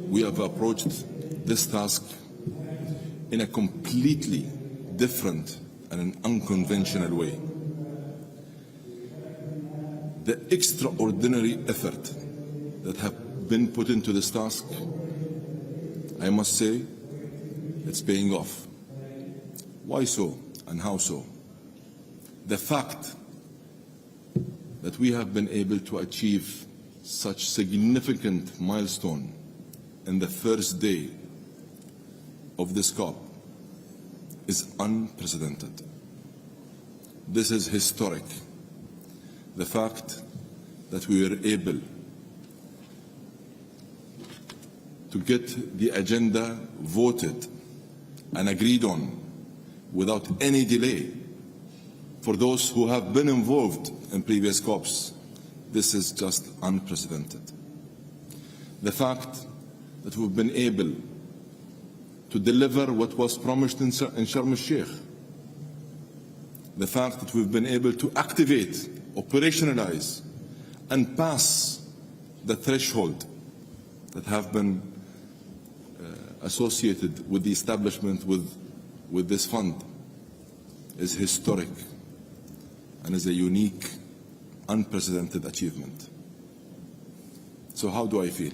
we have approached this task in a completely different and an unconventional way. The extraordinary effort that have been put into this task, I must say, it's paying off. Why so and how so? The fact that we have been able to achieve such significant milestone in the first day of this COP is unprecedented. This is historic. The fact that we were able to get the agenda voted and agreed on without any delay for those who have been involved in previous COPs, this is just unprecedented. The fact that we've been able to deliver what was promised in Sharm el-Sheikh, the fact that we've been able to activate, operationalize, and pass the threshold that have been associated with the establishment with this fund is historic and is a unique, unprecedented achievement. So how do I feel?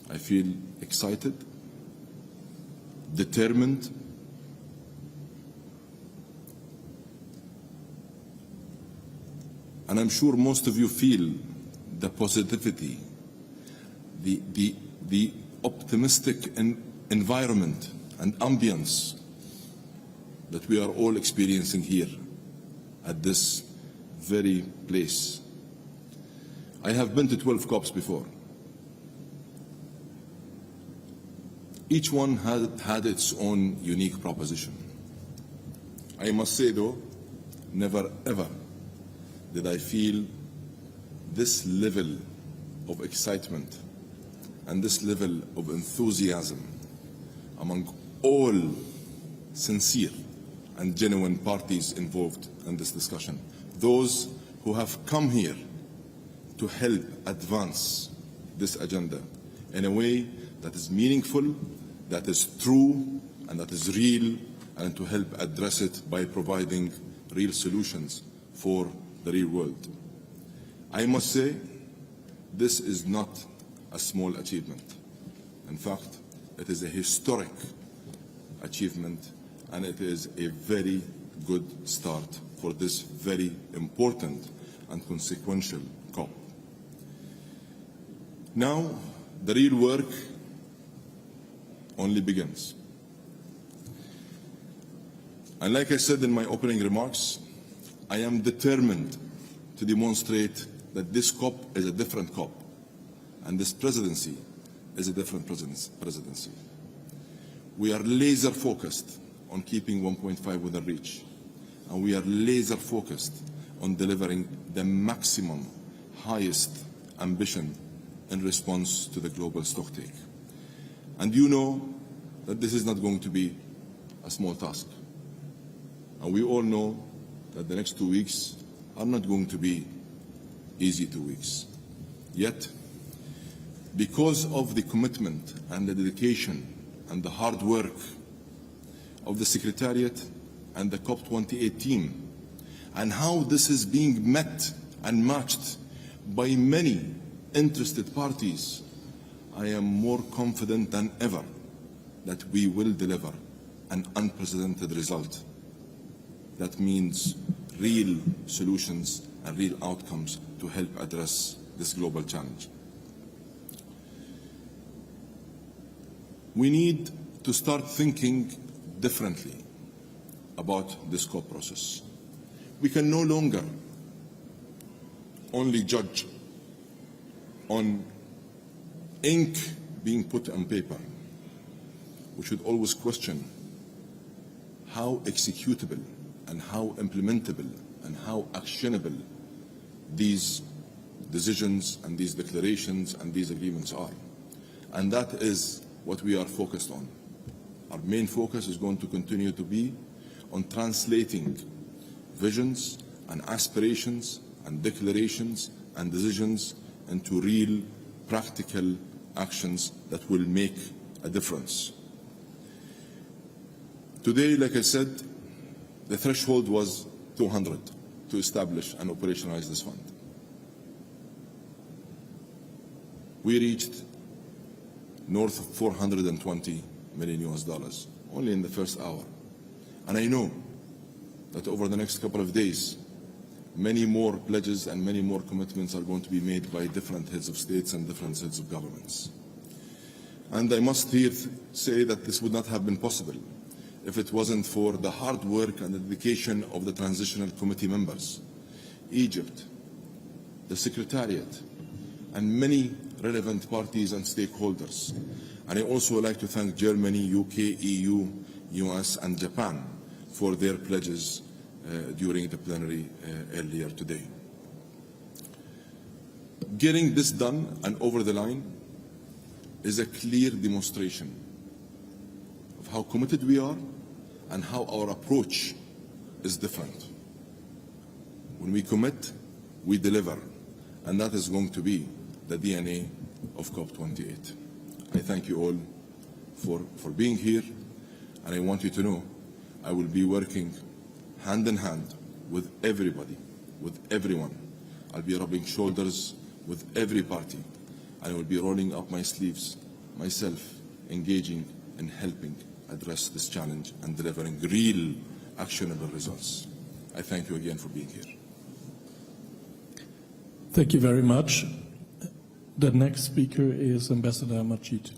I feel excited, determined, and I'm sure most of you feel the positivity, the optimistic environment and ambience that we are all experiencing here at this very place. I have been to 12 COPs before. Each one had its own unique proposition. I must say though, never ever did I feel this level of excitement and this level of enthusiasm among all sincere and genuine parties involved in this discussion. Those who have come here to help advance this agenda in a way that is meaningful, that is true, and that is real, and to help address it by providing real solutions for the real world. I must say, this is not a small achievement. In fact, it is a historic achievement, and it is a very good start for this very important and consequential COP. Now, the real work only begins. And like I said in my opening remarks, I am determined to demonstrate that this COP is a different COP, and this presidency is a different presidency. We are laser focused on keeping 1.5 within reach, and we are laser focused on delivering the maximum, highest ambition in response to the global stocktake. And you know that this is not going to be a small task. And we all know that the next 2 weeks are not going to be easy 2 weeks. Yet, because of the commitment and the dedication and the hard work of the Secretariat and the Cop28 team, and how this is being met and matched by many interested parties, I am more confident than ever that we will deliver an unprecedented result. That means real solutions and real outcomes to help address this global challenge. We need to start thinking differently about this COP process. We can no longer only judge on ink being put on paper. We should always question how executable and how implementable and how actionable these decisions and these declarations and these agreements are. And that is what we are focused on. Our main focus is going to continue to be on translating visions and aspirations and declarations and decisions into real practical actions that will make a difference. Today, like I said, the threshold was 200 to establish and operationalize this fund. We reached north of $420 million only in the first hour. And I know that over the next couple of days, many more pledges and many more commitments are going to be made by different heads of states and different heads of governments. And I must here say that this would not have been possible if it wasn't for the hard work and the dedication of the transitional committee members, Egypt, the Secretariat, and many relevant parties and stakeholders. And I also like to thank Germany, UK, EU, US, and Japan for their pledges during the plenary earlier today. Getting this done and over the line is a clear demonstration of how committed we are and how our approach is different. When we commit, we deliver, and that is going to be the DNA of COP28. I thank you all for being here, and I want you to know I will be working hand in hand with everybody, with everyone. I'll be rubbing shoulders with every party, and I will be rolling up my sleeves myself, engaging and helping address this challenge and delivering real, actionable results. I thank you again for being here. Thank you very much. The next speaker is Ambassador Majid.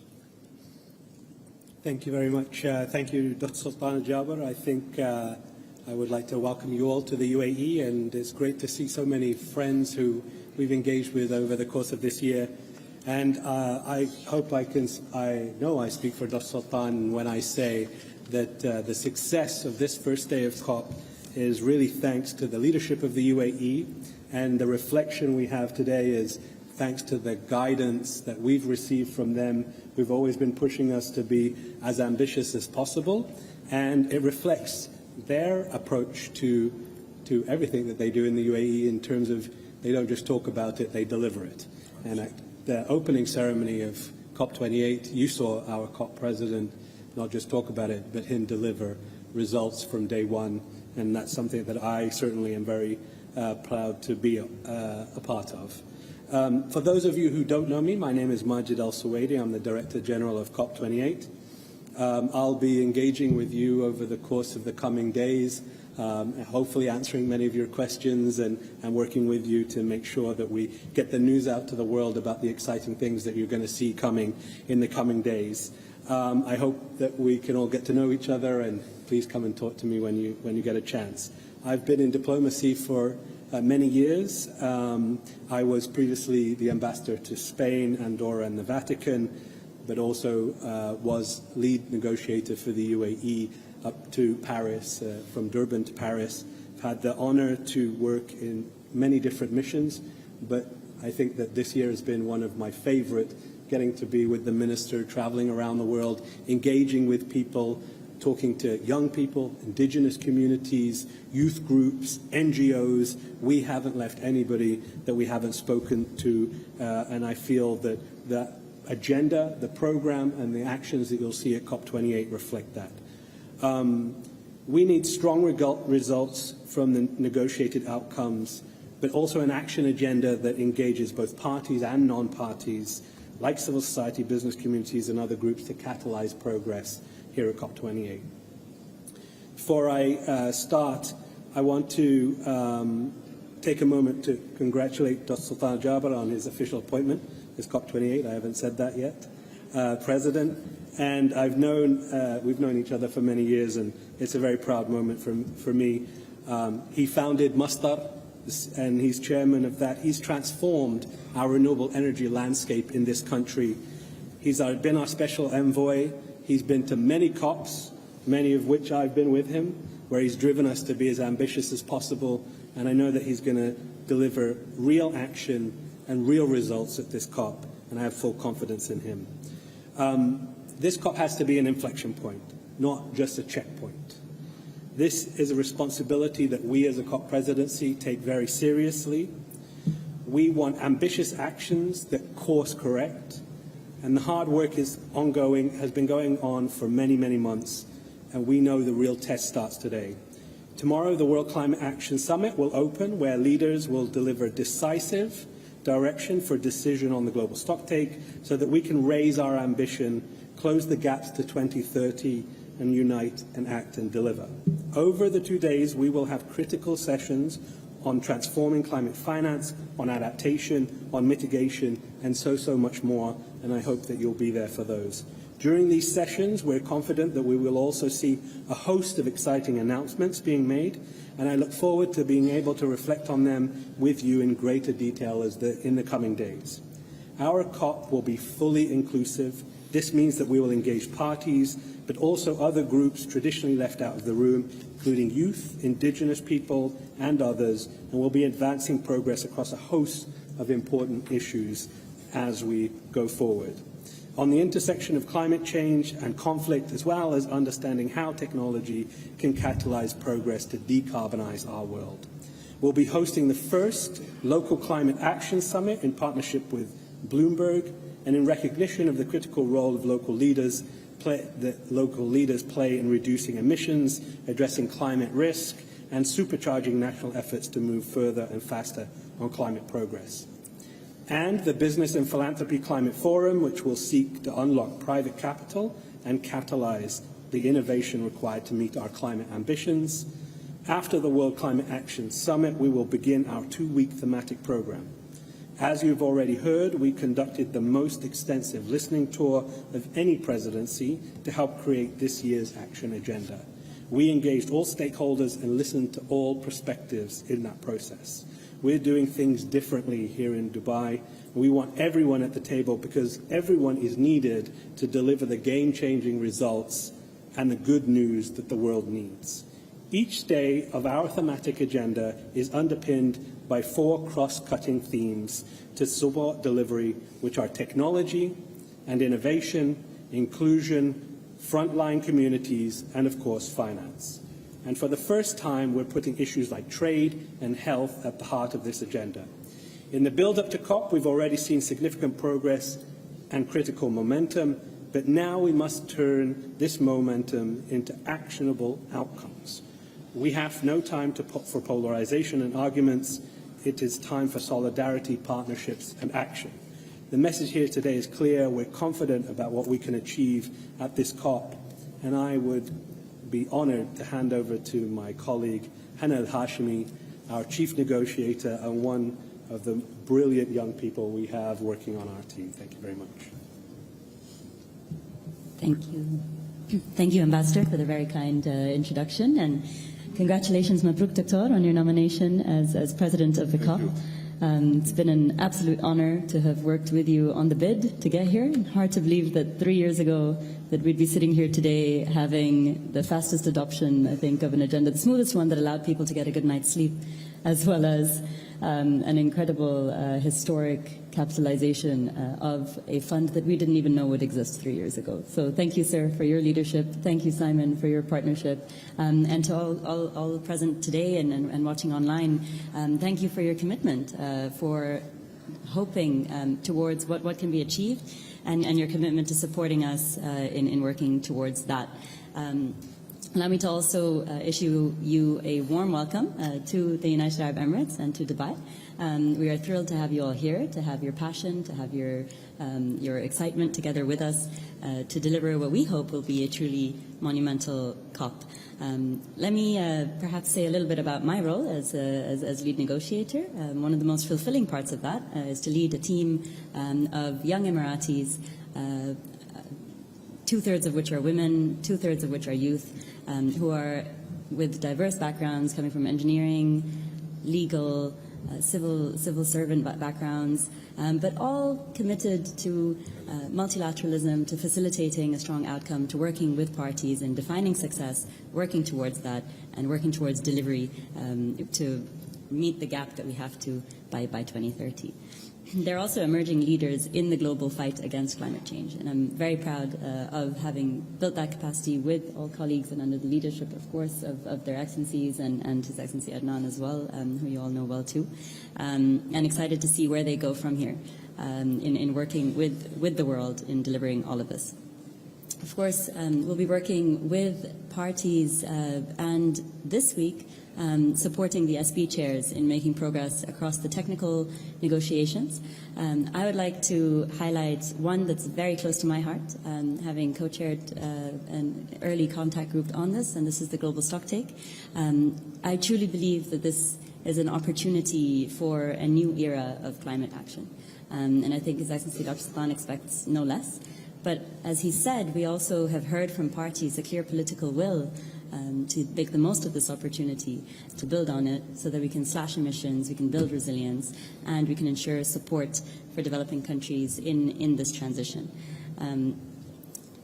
Thank you very much. Thank you, Dr. Sultan Al-Jaber. I think I would like to welcome you all to the UAE, and it's great to see so many friends who we've engaged with over the course of this year. And I hope I know I speak for Dr. Sultan when I say that the success of this first day of COP is really thanks to the leadership of the UAE, and the reflection we have today is thanks to the guidance that we've received from them, who've always been pushing us to be as ambitious as possible, and it reflects their approach to everything that they do in the UAE in terms of they don't just talk about it, they deliver it. And the opening ceremony of COP28, you saw our COP president not just talk about it, but him deliver results from day one, and that's something that I certainly am very proud to be a part of. For those of you who don't know me, my name is Majid Al-Suwaidi. I'm the Director General of COP28. I'll be engaging with you over the course of the coming days, hopefully answering many of your questions and working with you to make sure that we get the news out to the world about the exciting things that you're going to see coming in the coming days. I hope that we can all get to know each other, and please come and talk to me when you get a chance. I've been in diplomacy for many years. I was previously the ambassador to Spain, Andorra, and the Vatican, but also was lead negotiator for the UAE up to Paris, from Durban to Paris. I've had the honor to work in many different missions, but I think that this year has been one of my favorite, getting to be with the minister, traveling around the world, engaging with people, talking to young people, indigenous communities, youth groups, NGOs. We haven't left anybody that we haven't spoken to, and I feel that the agenda, the program, and the actions that you'll see at COP28 reflect that. We need strong results from the negotiated outcomes, but also an action agenda that engages both parties and non-parties, like civil society, business communities, and other groups to catalyze progress here at COP28. Before I start, I want to take a moment to congratulate Dr. Sultan Al-Jaber on his official appointment as COP28. I haven't said that yet. President, and we've known each other for many years, and it's a very proud moment for me. He founded Masdar, and he's chairman of that. He's transformed our renewable energy landscape in this country. He's been our special envoy. He's been to many COPs, many of which I've been with him, where he's driven us to be as ambitious as possible, and I know that he's going to deliver real action and real results at this COP, and I have full confidence in him. This COP has to be an inflection point, not just a checkpoint. This is a responsibility that we as a COP presidency take very seriously. We want ambitious actions that course correct, and the hard work is ongoing, has been going on for many, many months, and we know the real test starts today. Tomorrow, the World Climate Action Summit will open, where leaders will deliver decisive direction for decision on the global stocktake so that we can raise our ambition, close the gaps to 2030, and unite and act and deliver. Over the 2 days, we will have critical sessions on transforming climate finance, on adaptation, on mitigation, and so much more, and I hope that you'll be there for those. During these sessions, we're confident that we will also see a host of exciting announcements being made, and I look forward to being able to reflect on them with you in greater detail in the coming days. Our COP will be fully inclusive. This means that we will engage parties, but also other groups traditionally left out of the room, including youth, indigenous people, and others, and we'll be advancing progress across a host of important issues as we go forward. On the intersection of climate change and conflict, as well as understanding how technology can catalyze progress to decarbonize our world. We'll be hosting the first local climate action summit in partnership with Bloomberg, and in recognition of the critical role of local leaders play in reducing emissions, addressing climate risk, and supercharging national efforts to move further and faster on climate progress. And the Business and Philanthropy Climate Forum, which will seek to unlock private capital and catalyze the innovation required to meet our climate ambitions. After the World Climate Action Summit, we will begin our 2-week thematic program. As you've already heard, we conducted the most extensive listening tour of any presidency to help create this year's action agenda. We engaged all stakeholders and listened to all perspectives in that process. We're doing things differently here in Dubai. We want everyone at the table because everyone is needed to deliver the game-changing results and the good news that the world needs. Each day of our thematic agenda is underpinned by 4 cross-cutting themes to support delivery, which are technology and innovation, inclusion, frontline communities, and of course, finance. And for the first time, we're putting issues like trade and health at the heart of this agenda. In the build-up to COP, we've already seen significant progress and critical momentum, but now we must turn this momentum into actionable outcomes. We have no time for polarization and arguments. It is time for solidarity, partnerships, and action. The message here today is clear. We're confident about what we can achieve at this COP, and I would be honoured to hand over to my colleague, Hana El-Hashimi, our chief negotiator and one of the brilliant young people we have working on our team. Thank you very much. Thank you. Thank you, Ambassador, for the very kind introduction, and congratulations, Mabruk Doctor, on your nomination as President of the COP. It's been an absolute honor to have worked with you on the bid to get here. Hard to believe that 3 years ago that we'd be sitting here today having the fastest adoption, I think, of an agenda, the smoothest one that allowed people to get a good night's sleep, as well as an incredible historic capitalization of a fund that we didn't even know would exist 3 years ago. So thank you, sir, for your leadership. Thank you, Simon, for your partnership. And to all present today and watching online, thank you for your commitment, for hoping towards what can be achieved, and your commitment to supporting us in working towards that. Allow me to also issue you a warm welcome to the United Arab Emirates and to Dubai. We are thrilled to have you all here, to have your passion, to have your excitement together with us to deliver what we hope will be a truly monumental COP. Let me perhaps say a little bit about my role as lead negotiator. One of the most fulfilling parts of that is to lead a team of young Emiratis, 2/3 of which are women, 2/3 of which are youth, who are with diverse backgrounds coming from engineering, legal, civil servant backgrounds, but all committed to multilateralism, to facilitating a strong outcome, to working with parties and defining success, working towards that, and working towards delivery to meet the gap that we have to by 2030. they're also emerging leaders in the global fight against climate change. And I'm very proud of having built that capacity with all colleagues and under the leadership, of course, of their excellencies and His Excellency Adnan as well, who you all know well too, and excited to see where they go from here in working with the world in delivering all of this. Of course, we'll be working with parties and this week supporting the SB chairs in making progress across the technical negotiations. I would like to highlight one that's very close to my heart, having co-chaired an early contact group on this, and this is the global stocktake. I truly believe that this is an opportunity for a new era of climate action. And I think His Excellency Dr. Sultan expects no less. But as he said, we also have heard from parties a clear political will to make the most of this opportunity, to build on it so that we can slash emissions, we can build resilience, and we can ensure support for developing countries in this transition.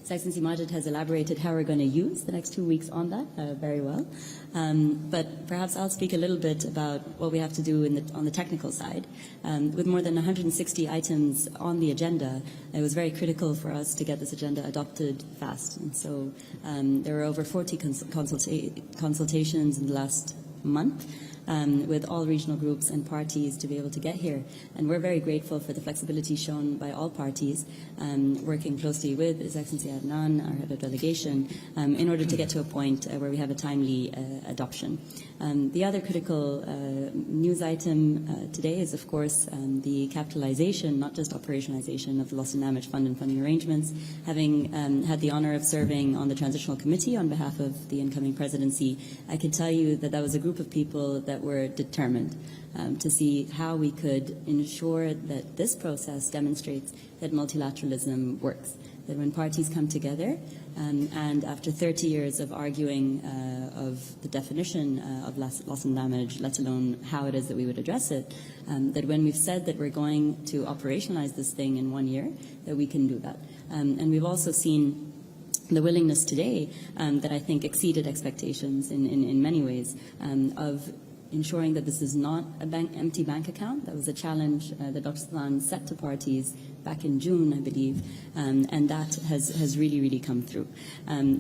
His Excellency Majid has elaborated how we're going to use the next 2 weeks on that very well. But perhaps I'll speak a little bit about what we have to do on the technical side. With more than 160 items on the agenda, it was very critical for us to get this agenda adopted fast. And so there were over 40 consultations in the last month with all regional groups and parties to be able to get here. And we're very grateful for the flexibility shown by all parties, working closely with His Excellency Adnan, our head of delegation, in order to get to a point where we have a timely adoption. The other critical news item today is, of course, the capitalization, not just operationalization, of the loss and damage fund and funding arrangements. Having had the honor of serving on the Transitional Committee on behalf of the incoming presidency, I can tell you that that was a group of people that were determined to see how we could ensure that this process demonstrates that multilateralism works, that when parties come together, and after 30 years of arguing of the definition of loss and damage, let alone how it is that we would address it, that when we've said that we're going to operationalize this thing in 1 year, that we can do that. And we've also seen the willingness today that I think exceeded expectations in many ways of ensuring that this is not an empty bank account. That was a challenge that Dr. Sultan set to parties back in June, I believe, and that has really, really come through.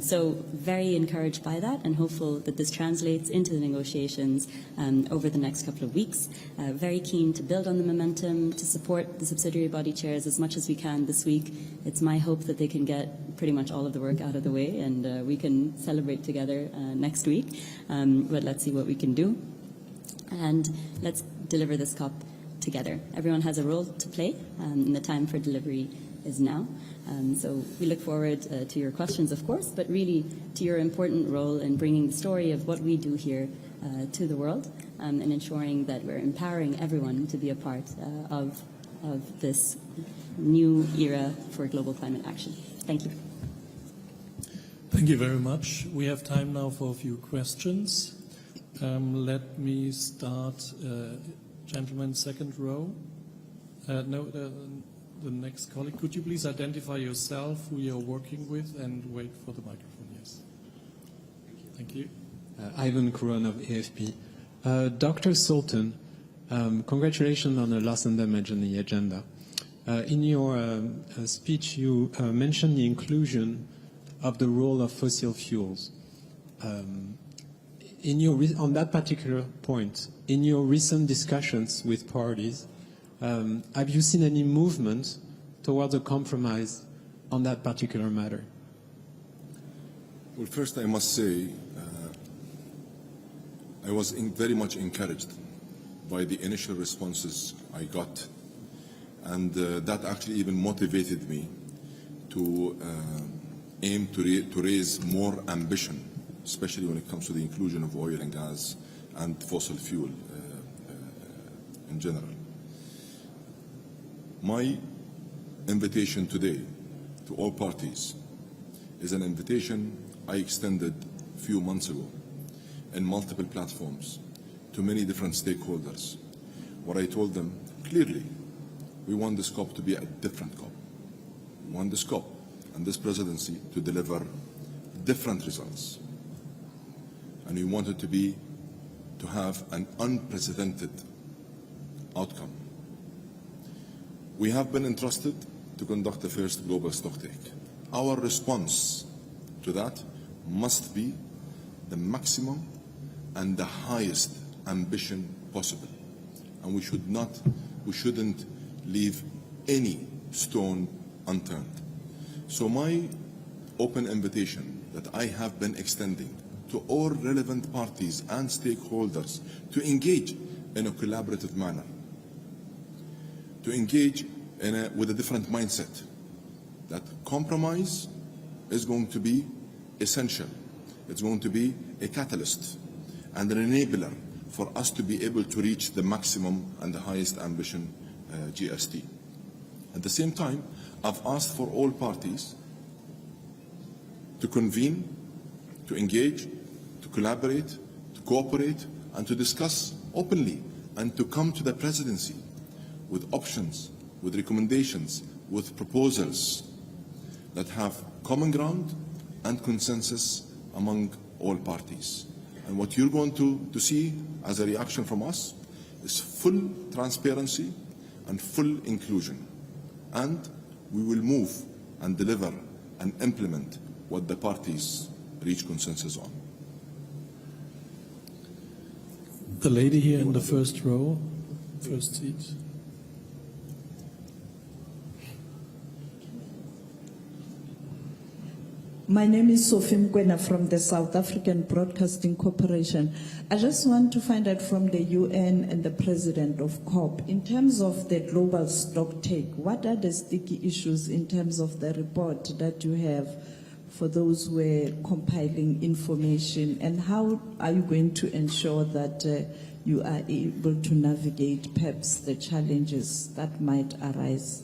So very encouraged by that and hopeful that this translates into the negotiations over the next couple of weeks. Very keen to build on the momentum, to support the subsidiary body chairs as much as we can this week. It's my hope that they can get pretty much all of the work out of the way and we can celebrate together next week. But let's see what we can do. And let's deliver this COP together. Everyone has a role to play, and the time for delivery is now. So we look forward to your questions, of course, but really to your important role in bringing the story of what we do here to the world and ensuring that we're empowering everyone to be a part of this new era for global climate action. Thank you. Thank you very much. We have time now for a few questions. Let me start, gentleman, second row. No, the next colleague. Could you please identify yourself, who you're working with, and wait for the microphone? Yes. Thank you. Ivan Kuron of AFP. Dr. Sultan, congratulations on the loss and damage on the agenda. In your speech, you mentioned the inclusion of the role of fossil fuels. On that particular point, in your recent discussions with parties, have you seen any movement towards a compromise on that particular matter? Well, first I must say I was very much encouraged by the initial responses I got, and that actually even motivated me to aim to raise more ambition, especially when it comes to the inclusion of oil and gas and fossil fuel in general. My invitation today to all parties is an invitation I extended a few months ago in multiple platforms to many different stakeholders, where I told them clearly, we want this COP to be a different COP. We want this COP and this presidency to deliver different results. And we want it to have an unprecedented outcome. We have been entrusted to conduct the first global stocktake. Our response to that must be the maximum and the highest ambition possible. And we shouldn't leave any stone unturned. So my open invitation that I have been extending to all relevant parties and stakeholders to engage in a collaborative manner, to engage with a different mindset, that compromise is going to be essential. It's going to be a catalyst and an enabler for us to be able to reach the maximum and the highest ambition GST. At the same time, I've asked for all parties to convene, to engage, to collaborate, to cooperate, and to discuss openly, and to come to the presidency with options, with recommendations, with proposals that have common ground and consensus among all parties. And what you're going to see as a reaction from us is full transparency and full inclusion. And we will move and deliver and implement what the parties reach consensus on. The lady here in the first row, first seat. My name is Sophie Mkwena from the South African Broadcasting Corporation. I just want to find out from the UN and the president of COP, in terms of the global stocktake, what are the sticky issues in terms of the report that you have for those who are compiling information, and how are you going to ensure that you are able to navigate perhaps the challenges that might arise?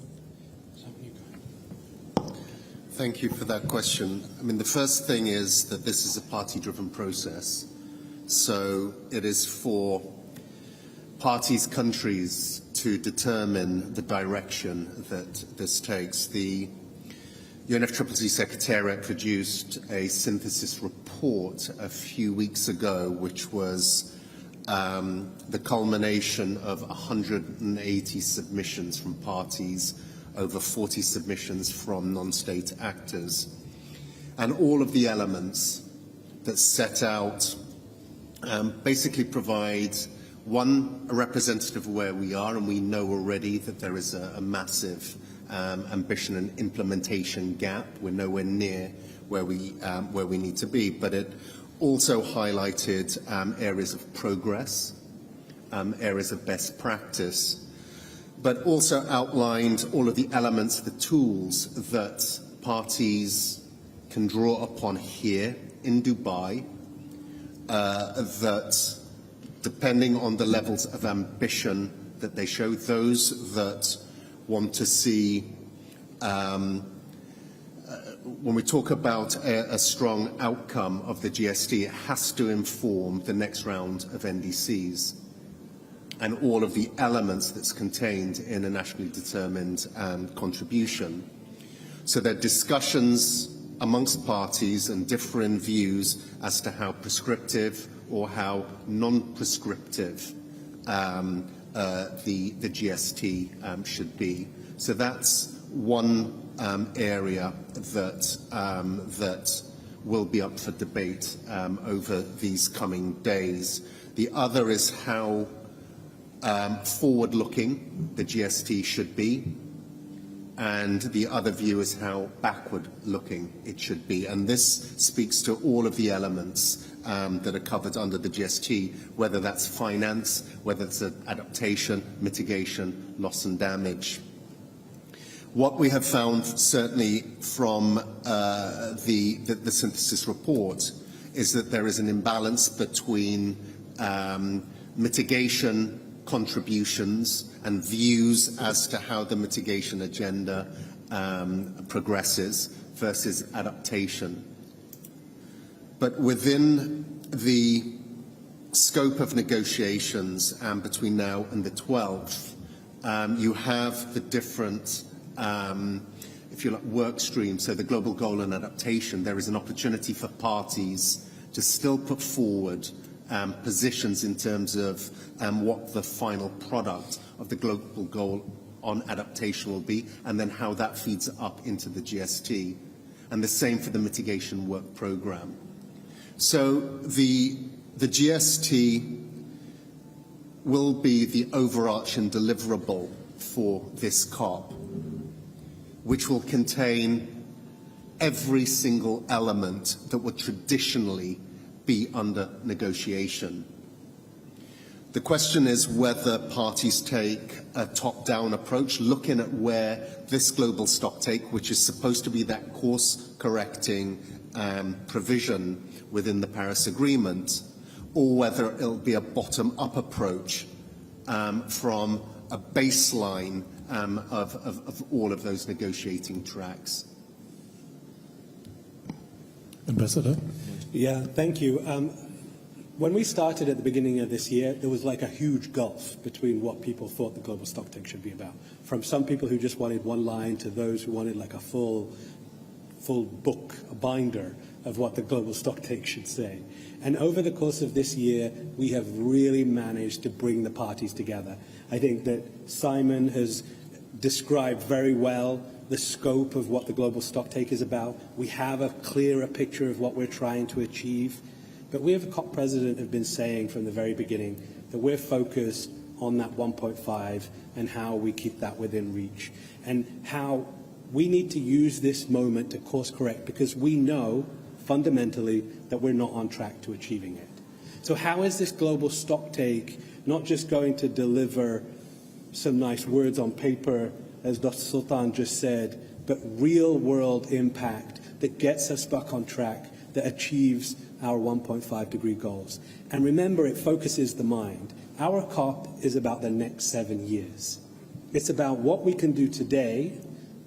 Thank you for that question. I mean, the first thing is that this is a party-driven process. So it is for parties, countries to determine the direction that this takes. The UNFCCC Secretariat produced a synthesis report a few weeks ago, which was the culmination of 180 submissions from parties, over 40 submissions from non-state actors, and all of the elements that set out basically provide, one, a representative of where we are, and we know already that there is a massive ambition and implementation gap. We're nowhere near where we need to be, but it also highlighted areas of progress, areas of best practice, but also outlined all of the elements, the tools that parties can draw upon here in Dubai, that depending on the levels of ambition that they show, those that want to see, when we talk about a strong outcome of the GST, it has to inform the next round of NDCs and all of the elements that's contained in a nationally determined contribution. So there are discussions amongst parties and different views as to how prescriptive or how non-prescriptive the GST should be. So that's one area that will be up for debate over these coming days. The other is how forward-looking the GST should be, and the other view is how backward-looking it should be. And this speaks to all of the elements that are covered under the GST, whether that's finance, whether it's adaptation, mitigation, loss and damage. What we have found, certainly from the synthesis report, is that there is an imbalance between mitigation contributions and views as to how the mitigation agenda progresses versus adaptation. But within the scope of negotiations between now and the 12th, you have the different, if you like, work streams. So the global goal and adaptation, there is an opportunity for parties to still put forward positions in terms of what the final product of the global goal on adaptation will be, and then how that feeds up into the GST, and the same for the mitigation work program. So the GST will be the overarching deliverable for this COP, which will contain every single element that would traditionally be under negotiation. The question is whether parties take a top-down approach, looking at where this global stocktake, which is supposed to be that course-correcting provision within the Paris Agreement, or whether it'll be a bottom-up approach from a baseline of all of those negotiating tracks. Ambassador? Yeah, thank you. When we started at the beginning of this year, there was like a huge gulf between what people thought the global stocktake should be about. From some people who just wanted one line to those who wanted like a full book, a binder of what the global stocktake should say. And over the course of this year, we have really managed to bring the parties together. I think that Simon has described very well the scope of what the global stocktake is about. We have a clearer picture of what we're trying to achieve. But we, as a COP president, have been saying from the very beginning that we're focused on that 1.5 and how we keep that within reach, and how we need to use this moment to course correct, because we know fundamentally that we're not on track to achieving it. So how is this global stocktake not just going to deliver some nice words on paper, as Dr. Sultan just said, but real world impact that gets us back on track, that achieves our 1.5 degree goals? And remember, it focuses the mind. Our COP is about the next 7 years. It's about what we can do today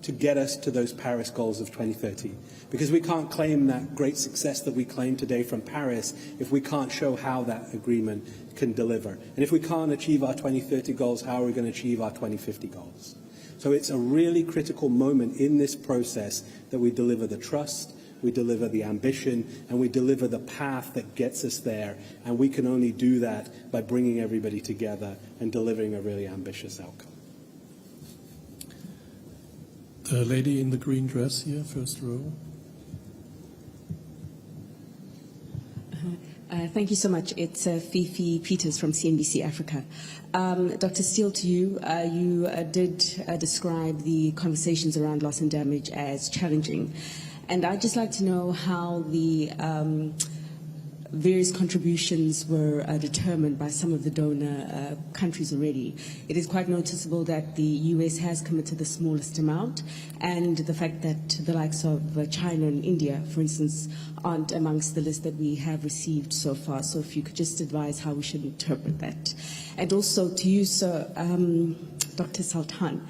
to get us to those Paris goals of 2030. Because we can't claim that great success that we claim today from Paris if we can't show how that agreement can deliver. And if we can't achieve our 2030 goals, how are we going to achieve our 2050 goals? So it's a really critical moment in this process that we deliver the trust, we deliver the ambition, and we deliver the path that gets us there. And we can only do that by bringing everybody together and delivering a really ambitious outcome. The lady in the green dress here, first row. Thank you so much. It's Fifi Peters from CNBC Africa. Dr. Steele, to you, you did describe the conversations around loss and damage as challenging. And I'd just like to know how the various contributions were determined by some of the donor countries already. It is quite noticeable that the US has committed the smallest amount, and the fact that the likes of China and India, for instance, aren't amongst the list that we have received so far. So if you could just advise how we should interpret that. And also to you, sir, Dr. Sultan,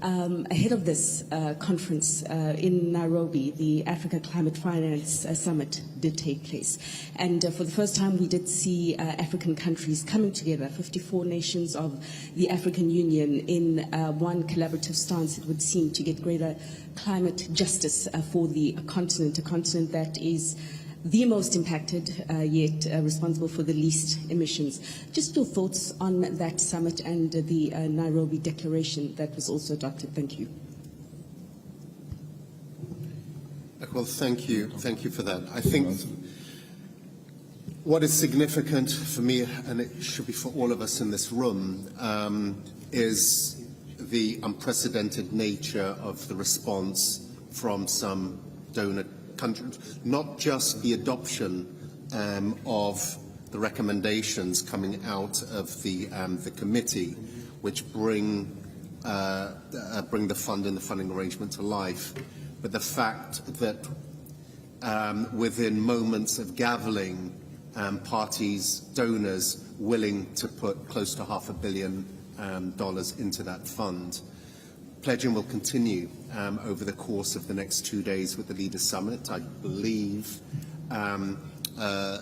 ahead of this conference in Nairobi, the Africa Climate Finance Summit did take place. And for the first time, we did see African countries coming together, 54 nations of the African Union, in one collaborative stance, it would seem, to get greater climate justice for the continent, a continent that is the most impacted, yet responsible for the least emissions. Just your thoughts on that summit and the Nairobi Declaration that was also adopted. Thank you. Well, thank you. Thank you for that. I think what is significant for me, and it should be for all of us in this room, is the unprecedented nature of the response from some donor countries, not just the adoption of the recommendations coming out of the committee, which bring the fund and the funding arrangement to life, but the fact that within moments of gavelling, parties, donors willing to put close to $500 million into that fund. Pledging will continue over the course of the next 2 days with the Leaders' Summit. I believe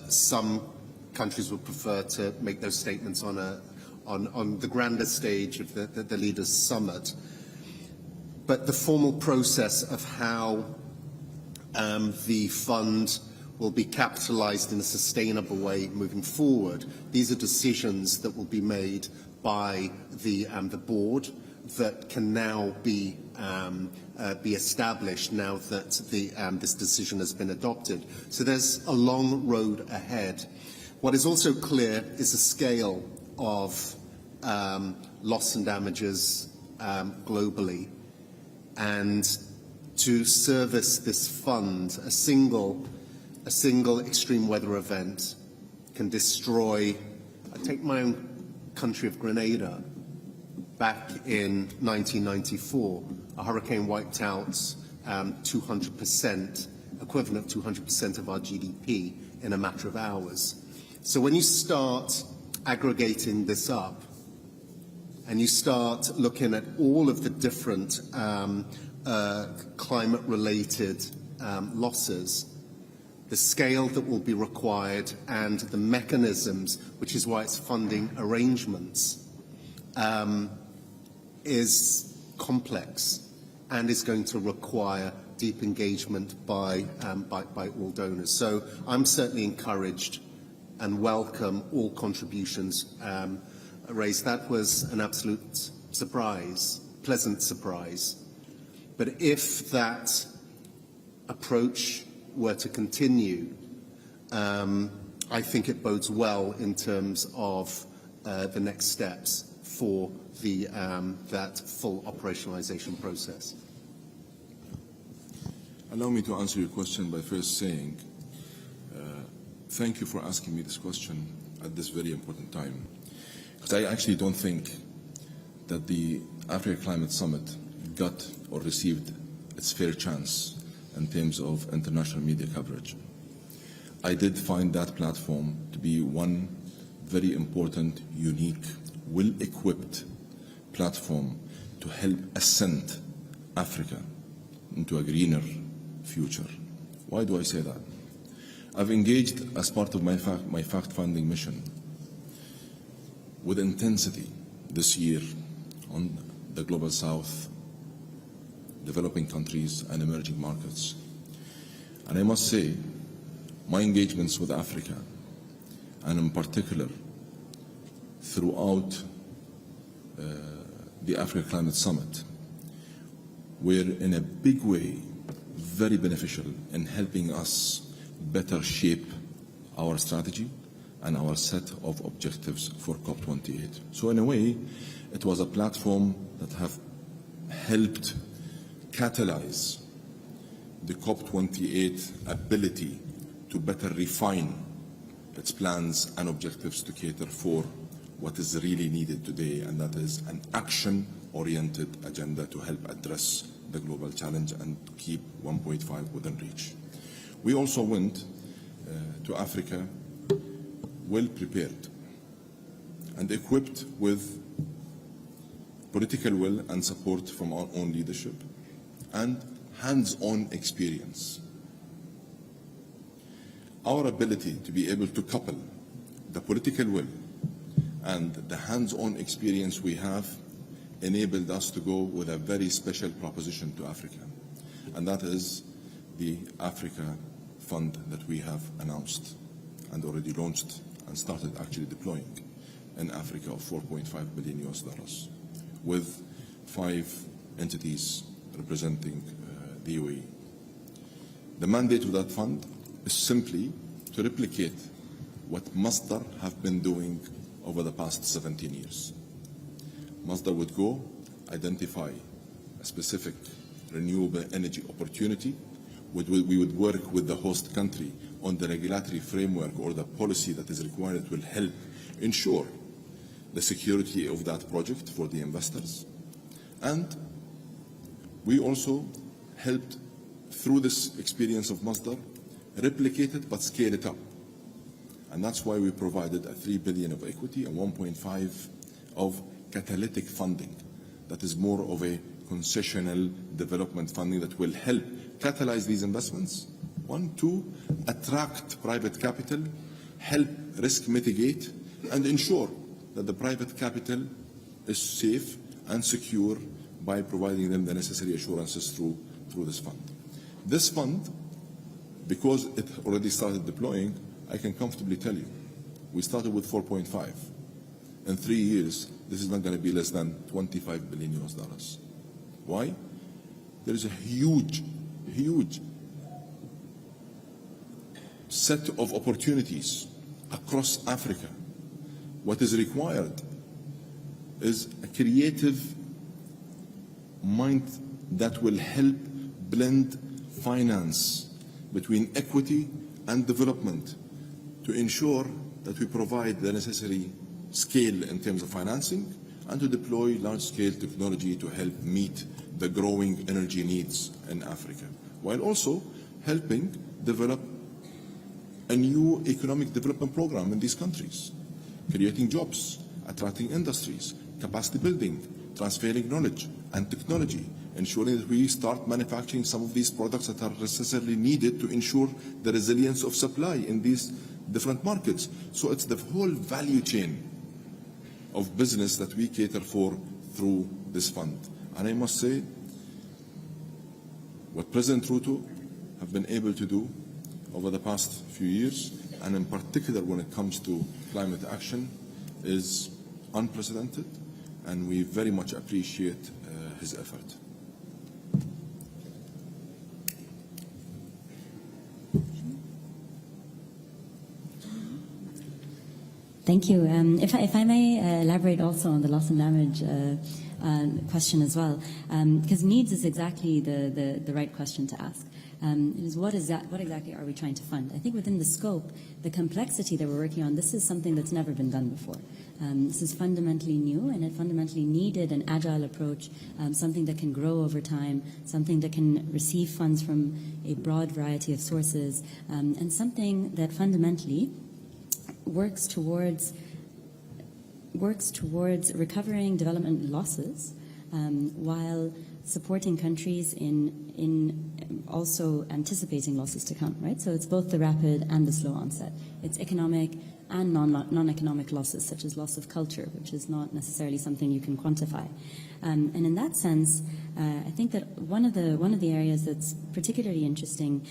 some countries would prefer to make those statements on the grander stage of the Leaders' Summit. But the formal process of how the fund will be capitalized in a sustainable way moving forward, these are decisions that will be made by the board, that can now be established now that this decision has been adopted. So there's a long road ahead. What is also clear is the scale of loss and damages globally, and to service this fund, a single extreme weather event can destroy. I take my own country of Grenada. Back in 1994, a hurricane wiped out 200%, equivalent 200% of our GDP in a matter of hours. So when you start aggregating this up, and you start looking at all of the different climate-related losses, the scale that will be required and the mechanisms, which is why it's funding arrangements, is complex and is going to require deep engagement by all donors. So I'm certainly encouraged and welcome all contributions raised. That was an absolute surprise, pleasant surprise. But if that approach were to continue, I think it bodes well in terms of the next steps for that full operationalization process. Allow me to answer your question by first saying thank you for asking me this question at this very important time. Because I actually don't think that the Africa Climate Summit got or received its fair chance in terms of international media coverage. I did find that platform to be one very important, unique, well-equipped platform to help ascend Africa into a greener future. Why do I say that? I've engaged as part of my fact-finding mission with intensity this year on the Global South, developing countries and emerging markets. And I must say, my engagements with Africa, and in particular throughout the Africa Climate Summit, were in a big way very beneficial in helping us better shape our strategy and our set of objectives for COP28. So in a way, it was a platform that have helped catalyze the COP28 ability to better refine its plans and objectives to cater for what is really needed today, and that is an action-oriented agenda to help address the global challenge and keep 1.5 within reach. We also went to Africa well prepared and equipped with political will and support from our own leadership and hands-on experience. Our ability to be able to couple the political will and the hands-on experience we have enabled us to go with a very special proposition to Africa, and that is the Africa Fund that we have announced and already launched and started actually deploying in Africa of $4.5 billion with 5 entities representing the UAE. The mandate of that fund is simply to replicate what Masdar have been doing over the past 17 years. Masdar would go, identify a specific renewable energy opportunity. We would work with the host country on the regulatory framework or the policy that is required that will help ensure the security of that project for the investors. And we also helped, through this experience of Masdar, replicate it but scale it up. And that's why we provided a $3 billion of equity and 1.5 of catalytic funding. That is more of a concessional development funding that will help catalyze these investments. 1, 2, attract private capital, help risk mitigate, and ensure that the private capital is safe and secure by providing them the necessary assurances through this fund. This fund, because it already started deploying, I can comfortably tell you, we started with 4.5. In 3 years, this is not going to be less than 25 billion US dollars. Why? There is a huge set of opportunities across Africa. What is required is a creative mind that will help blend finance between equity and development to ensure that we provide the necessary scale in terms of financing and to deploy large-scale technology to help meet the growing energy needs in Africa, while also helping develop a new economic development program in these countries, creating jobs, attracting industries, capacity building, transferring knowledge and technology, ensuring that we start manufacturing some of these products that are necessarily needed to ensure the resilience of supply in these different markets. So it's the whole value chain of business that we cater for through this fund. And I must say, what President Ruto have been able to do over the past few years, and in particular when it comes to climate action, is unprecedented, and we very much appreciate his effort. Thank you. If I may elaborate also on the loss and damage question as well, because needs is exactly the right question to ask. Is what exactly are we trying to fund? I think within the scope, the complexity that we're working on, this is something that's never been done before. This is fundamentally new, and it fundamentally needed an agile approach, something that can grow over time, something that can receive funds from a broad variety of sources, and something that fundamentally works towards recovering development losses while supporting countries in also anticipating losses to come, right? So it's both the rapid and the slow onset. It's economic and non-economic losses, such as loss of culture, which is not necessarily something you can quantify. And in that sense, I think that one of the areas that's particularly interesting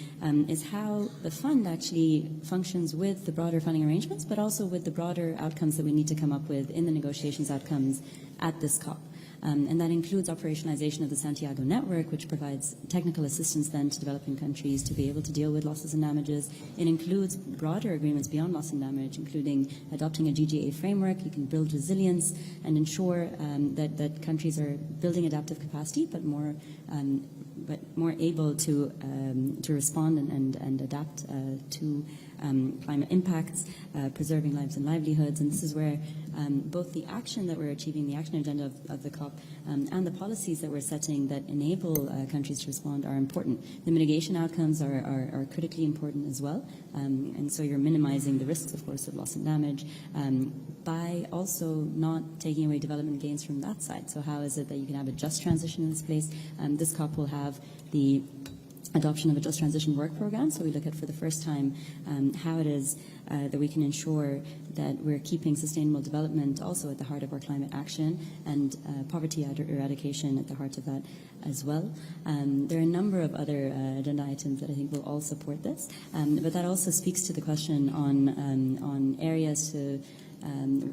is how the fund actually functions with the broader funding arrangements, but also with the broader outcomes that we need to come up with in the negotiations outcomes at this COP. And that includes operationalization of the Santiago network, which provides technical assistance then to developing countries to be able to deal with losses and damages. It includes broader agreements beyond loss and damage, including adopting a GGA framework. You can build resilience and ensure that countries are building adaptive capacity, but more able to respond and adapt to climate impacts, preserving lives and livelihoods. And this is where both the action that we're achieving, the action agenda of the COP, and the policies that we're setting that enable countries to respond are important. The mitigation outcomes are critically important as well. And so you're minimizing the risks, of course, of loss and damage by also not taking away development gains from that side. So how is it that you can have a just transition in this place? This COP will have the adoption of a just transition work program. So we look at for the first time how it is that we can ensure that we're keeping sustainable development also at the heart of our climate action, and poverty eradication at the heart of that as well. There are a number of other agenda items that I think will all support this, but that also speaks to the question on areas to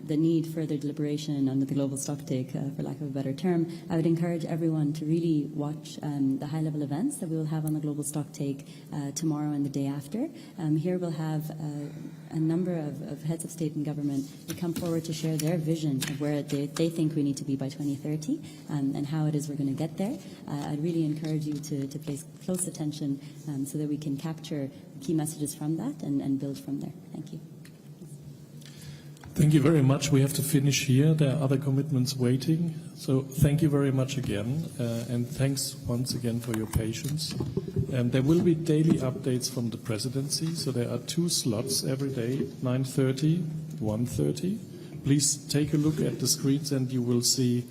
the need further deliberation under the global stocktake, for lack of a better term. I would encourage everyone to really watch the high-level events that we will have on the global stocktake tomorrow and the day after. Here we'll have a number of heads of state and government who come forward to share their vision of where they think we need to be by 2030 and how it is we're going to get there. I'd really encourage you to pay close attention so that we can capture key messages from that and build from there. Thank you. Thank you very much. We have to finish here. There are other commitments waiting. So thank you very much again. And thanks once again for your patience. There will be daily updates from the presidency. So there are 2 slots every day, 9:30, 1:30. Please take a look at the screens and you will see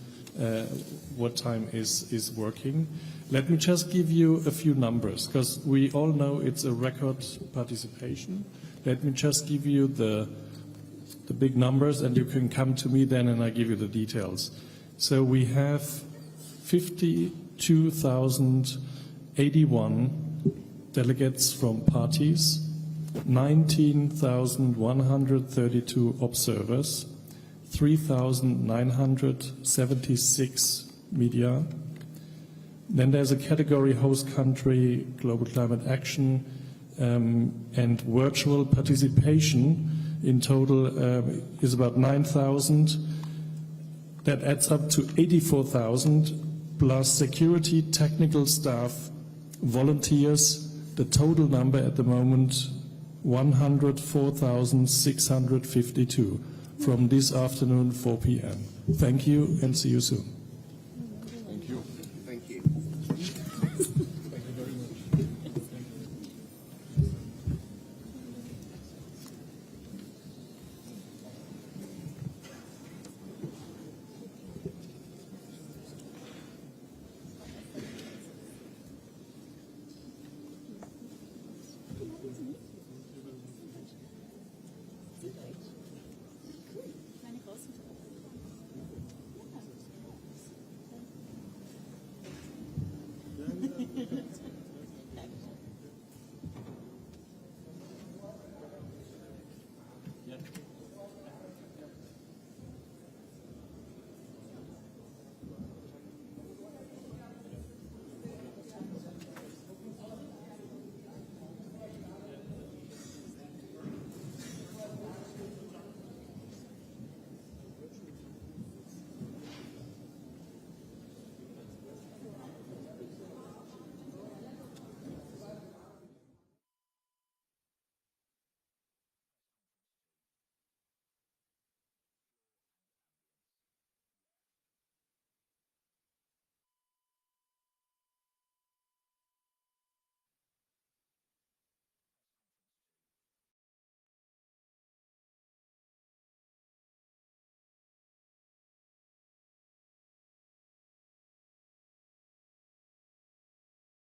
what time is working. Let me just give you a few numbers, because we all know it's a record participation. Let me just give you the big numbers, and you can come to me then and I give you the details. So we have 52,081 delegates from parties, 19,132 observers, 3,976 media. Then there's a category host country, global climate action, and virtual participation in total is about 9,000. That adds up to 84,000 plus security, technical staff, volunteers. The total number at the moment, 104,652 from this afternoon, 4 p.m. Thank you and see you soon. Thank you. Thank you.